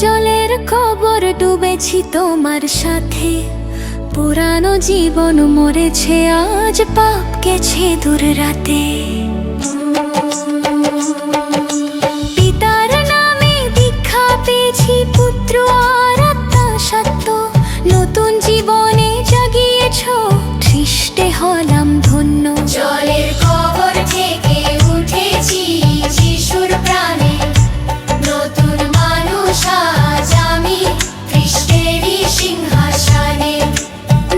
জলের কবর ডুবেছি তোমার সাথে, পুরানো জীবন মরেছে আজ, পাপ গেছে দূর রাতে। পিতার নামে দীক্ষা পেয়েছি, পুত্র আর আত্মা সত্য, নতুন জীবনে জাগিয়েছ, খ্রিস্টে হলাম ধন্য। জলের কবর থেকে উঠেছি যিশুর প্রাণে, নতুন মানুষ আজ আমি খ্রিস্টেরই সিংহাসনে।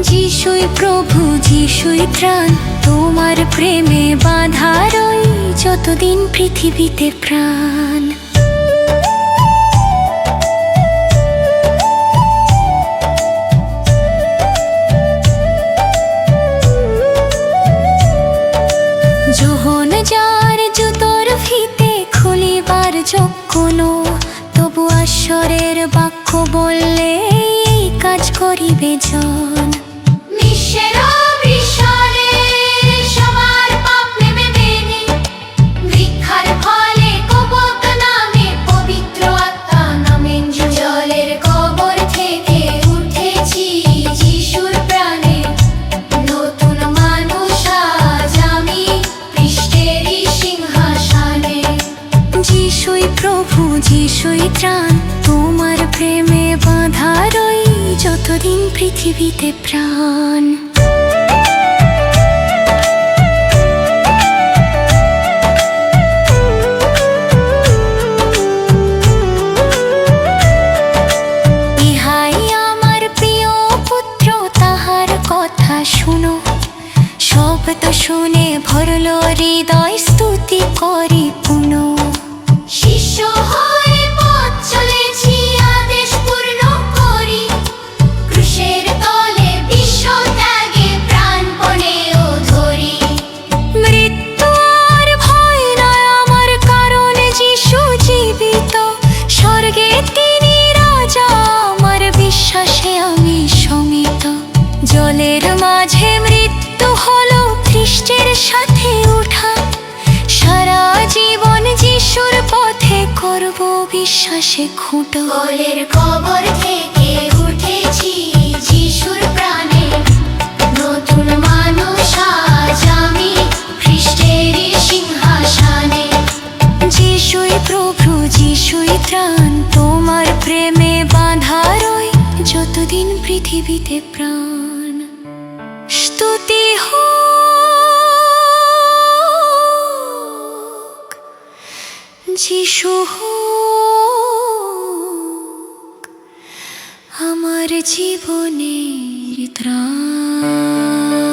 যিশুই প্রভু, যিশুই ত্রাণ, তোমার প্রেমে বাঁধা রই, যতদিন পৃথিবীতে প্রাণ। যোহন যার জুতোর ফিতে খুলিবার যোগ্য নো, তবু ঈশ্বরের বাক্য বললে এই কাজ করিবে জন। নিঃস্বের বিষয়ে সবার পাপ নেমে মেনে, ভিক্ষার ফলে কবর নামে পবিত্র আত্মা নামেন। জলের কবর থেকে উঠেছি যিশুর প্রাণে, নতুন মানুষ আজ আমি খ্রিস্টেরই সিংহাসনে। যিশুই প্রভু, যিশুই ত্রাণ, তোমার প্রেমে বাঁধা রই, যতদিন পৃথিবীতে প্রাণ। ইহাই আমার প্রিয় পুত্র, তাহার কথা শুনো, শব্দ শুনে ভরল হৃদয়, স্তুতি করি পুনঃ। শিষ্য হয়ে পথ চলেছি, আদেশ পূর্ণ করি, ক্রুশের তলে বিশ্ব ত্যাগে প্রাণপণেও ধরি। মৃত্যু আর ভয় নয় আমার, কারণ যিশু জীবিত, স্বর্গে তিনি রাজা, আমার বিশ্বাসে আমি শমিত। জলের মাঝে মৃত্যু হলো খ্রিস্টের সাথে উঠা, সারা জীবন যিশুর পথে করব বিশ্বাসে খুঁটো। জলের কবর থেকে উঠেছি যিশুর প্রাণে, নতুন মানুষ আজ আমি খ্রিস্টেরই সিংহাসনে। যিশুই প্রভু, যিশুই ত্রাণ, তোমার প্রেমে বাঁধা রই, যতদিন পৃথিবীতে প্রাণ। স্তুতি হোক, যিশু হোক আমার জীবনের ত্রাণ।